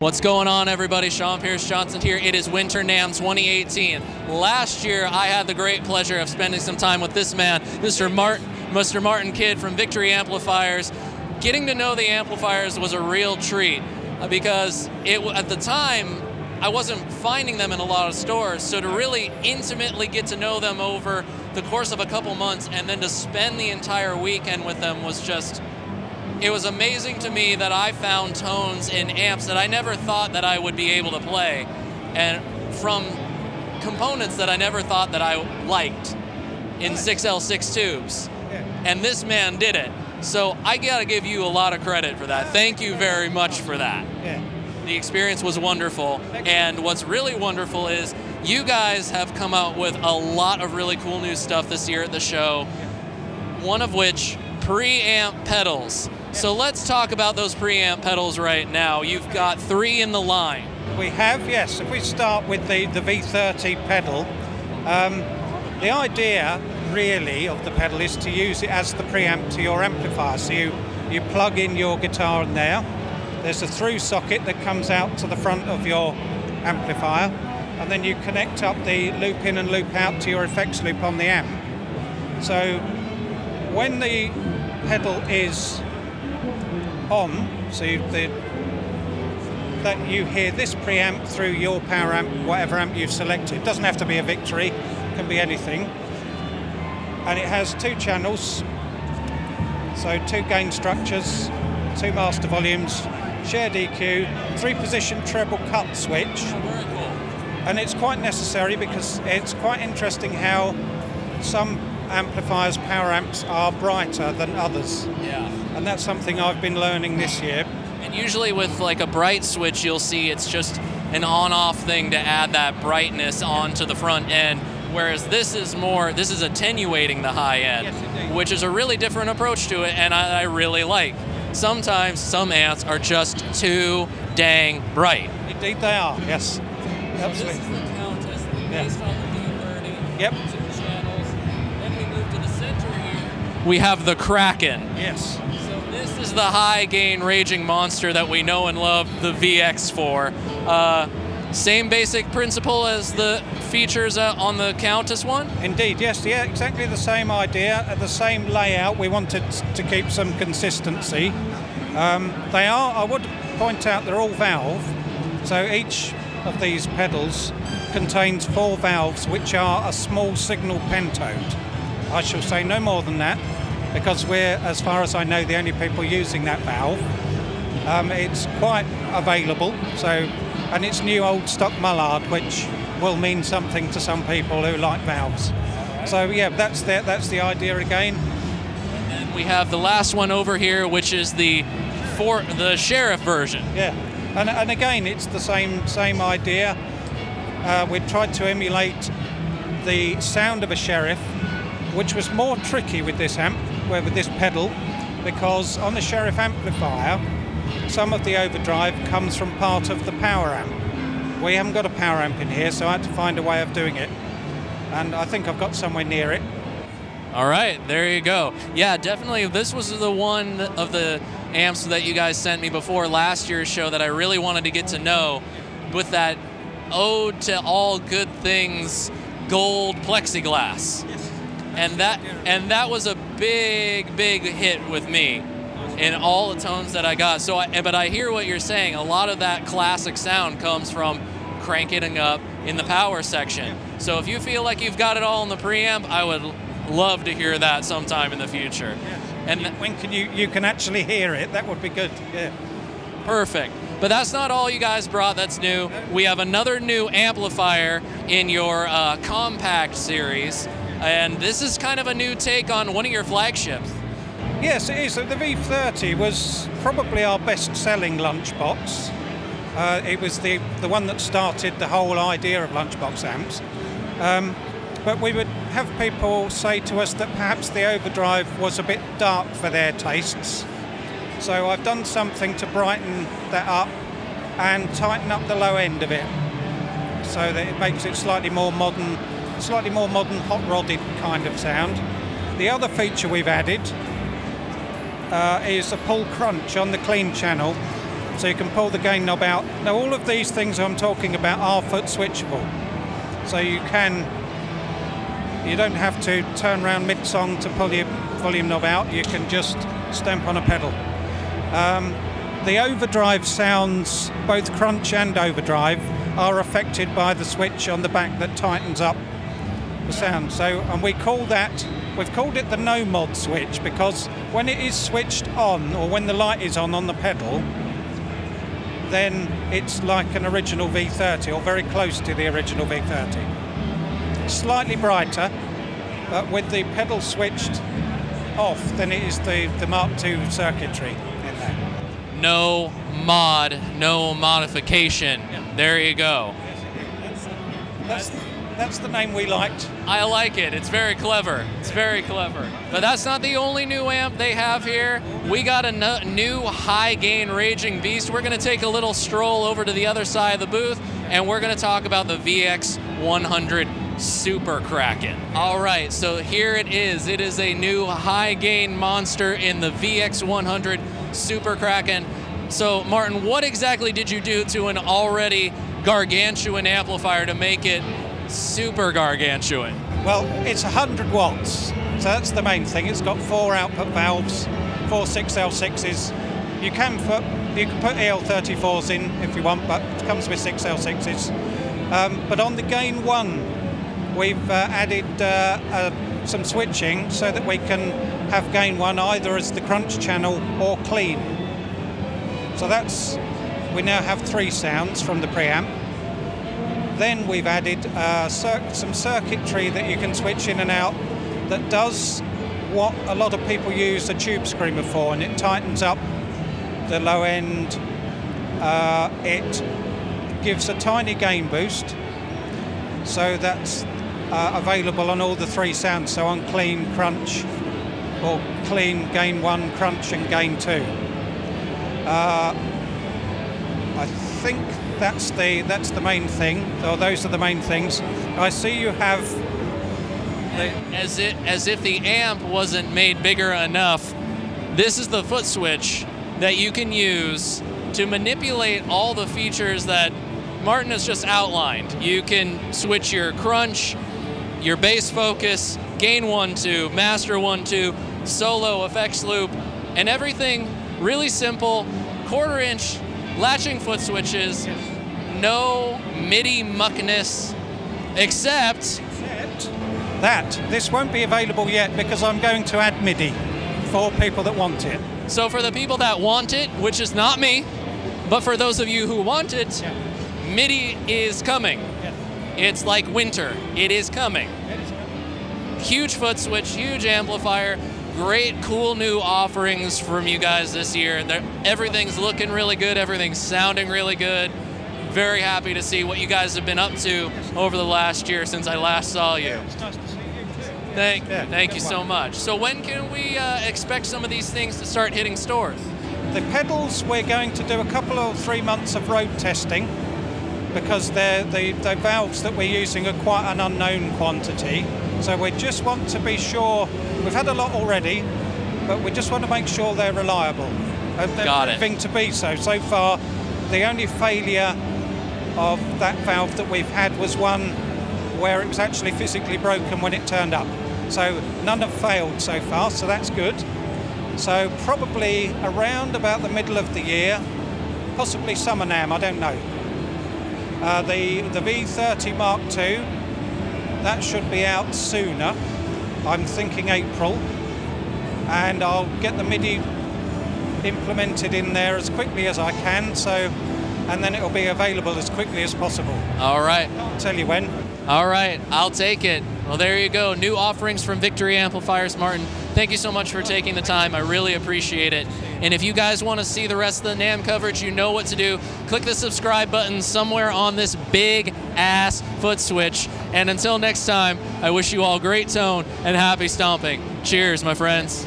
What's going on, everybody? Sean Pierce Johnson here. It is Winter NAMM 2018. Last year, I had the great pleasure of spending some time with this man, Mr. Martin Kidd from Victory Amplifiers. Getting to know the Amplifiers was a real treat because at the time, I wasn't finding them in a lot of stores. So to really intimately get to know them over the course of a couple months and then to spend the entire weekend with them was just... It was amazing to me that I found tones in amps that I never thought that I would be able to play, and from components that I never thought that I liked in 6L6 tubes. And this man did it. So I gotta give you a lot of credit for that. Thank you very much for that. The experience was wonderful, and what's really wonderful is you guys have come out with a lot of really cool new stuff this year at the show, one of which, preamp pedals. So let's talk about those preamp pedals right now. You've got 3 in the line. We have, yes. If we start with the V30 pedal, the idea really of the pedal is to use it as the preamp to your amplifier. So you plug in your guitar in there. There's a through socket that comes out to the front of your amplifier, and then you connect up the loop in and loop out to your effects loop on the amp. So when the pedal is on, so that you hear this preamp through your power amp, whatever amp you've selected. It doesn't have to be a Victory, it can be anything. And it has 2 channels, so 2 gain structures, 2 master volumes, shared EQ, 3-position treble cut switch. Very cool. And it's quite necessary because it's quite interesting how some amplifiers, power amps, are brighter than others. Yeah. And that's something I've been learning this year. And usually with like a bright switch, you'll see it's just an on-off thing to add that brightness onto the front end, whereas this is attenuating the high end, yes, which is a really different approach to it, and I really like. Sometimes some amps are just too dang bright. Indeed they are, yes. So absolutely. This is the Countess, based on the V30. Yep. 2 channels. Then we move to the center here. We have the Kraken. Yes. So this is the high gain raging monster that we know and love the VX for. Same basic principle as the features on the Countess one? Indeed, yes, yeah, exactly the same idea, the same layout. We wanted to keep some consistency. They are, I would point out, they're all valve. So each of these pedals contains 4 valves, which are a small signal pentode. I shall say no more than that, because we're, as far as I know, the only people using that valve. It's quite available, and it's new old stock Mullard, which will mean something to some people who like valves. So yeah, that's the idea again. And then we have the last one over here, which is the Sheriff version. Yeah, and again, it's the same idea. We tried to emulate the sound of a Sheriff, which was more tricky with this amp, with this pedal, because on the Sheriff amplifier, some of the overdrive comes from part of the power amp. We haven't got a power amp in here, so I had to find a way of doing it. And I think I've got somewhere near it. All right, there you go. Yeah, definitely, this was the one of the amps that you guys sent me before last year's show that I really wanted to get to know, with that ode to all good things gold plexiglass. Yes. And that was a big hit with me in all the tones that I got. So, but I hear what you're saying. A lot of that classic sound comes from cranking up in the power section. So if you feel like you've got it all in the preamp, I would love to hear that sometime in the future. And when you can actually hear it, that would be good. Yeah. Perfect. But that's not all you guys brought that's new. We have another new amplifier in your compact series, and this is kind of a new take on one of your flagships. Yes, it is. The V30 was probably our best-selling lunchbox. It was the one that started the whole idea of lunchbox amps. But we would have people say to us that perhaps the overdrive was a bit dark for their tastes. So I've done something to brighten that up and tighten up the low end of it, so that it makes it slightly more modern, hot-rodded kind of sound. The other feature we've added is a pull crunch on the clean channel. so you can pull the gain knob out. Now all of these things I'm talking about are foot switchable, so you don't have to turn around mid-song to pull your volume knob out. You can just stamp on a pedal. The overdrive sounds, both crunch and overdrive, are affected by the switch on the back that tightens up the sound. So, and we've called it the no mod switch, because when it is switched on, or when the light is on the pedal, then it's like an original V30, or very close to the original V30. Slightly brighter, but with the pedal switched off, then it is the Mark II circuitry in there. No mod, no modification. Yeah. There you go. That's the name we liked. I like it. It's very clever. It's very clever. But that's not the only new amp they have here. We got a new high gain Raging Beast. We're going to take a little stroll over to the other side of the booth, and we're going to talk about the VX100 Super Kraken. All right, so here it is. It is a new high gain monster in the VX100 Super Kraken. So Martin, what exactly did you do to an already gargantuan amplifier to make it super gargantuan? Well, it's 100 watts, so that's the main thing. It's got 4 output valves, 4 6L6s. You can put EL34s in if you want, but it comes with 6L6s. But on the gain 1, we've added some switching so that we can have gain 1 either as the crunch channel or clean. So we now have 3 sounds from the preamp. Then we've added some circuitry that you can switch in and out that does what a lot of people use a tube screamer for, and it tightens up the low end. It gives a tiny gain boost, so that's available on all the 3 sounds, so on clean, crunch, or clean, gain 1, crunch and gain 2. I think that's the main thing, or those are the main things. I see you have as if the amp wasn't made bigger enough, this is the foot switch that you can use to manipulate all the features that Martin has just outlined. You can switch your crunch, your bass focus, gain 1-2, master 1-2, solo, effects loop, and everything really simple, 1/4 inch latching foot switches, no MIDI muckness, except that this won't be available yet because I'm going to add MIDI for people that want it. So for the people that want it, which is not me, but for those of you who want it, MIDI is coming. It's like winter. It is coming. Huge foot switch, huge amplifier, great, cool new offerings from you guys this year. Everything's looking really good. Everything's sounding really good. Very happy to see what you guys have been up to over the last year since I last saw you. It's nice to see you too. Thank you so much. So when can we expect some of these things to start hitting stores? The pedals, we're going to do a couple of 3 months of road testing because the valves that we're using are quite an unknown quantity. So we just want to be sure. We've had a lot already, but we just want to make sure they're reliable. And they're proving to be so. So far, the only failure of that valve that we've had was one where it was actually physically broken when it turned up. So none have failed so far, so that's good. So probably around about the middle of the year, possibly summer NAMM, I don't know. The V30 Mark II, that should be out sooner. I'm thinking April, and I'll get the MIDI implemented in there as quickly as I can, and then it'll be available as quickly as possible. All right. I'll tell you when. All right, I'll take it. Well, there you go. New offerings from Victory Amplifiers. Martin, thank you so much for taking the time. I really appreciate it. And if you guys want to see the rest of the NAMM coverage, you know what to do. Click the subscribe button somewhere on this big-ass foot switch. And until next time, I wish you all great tone and happy stomping. Cheers, my friends.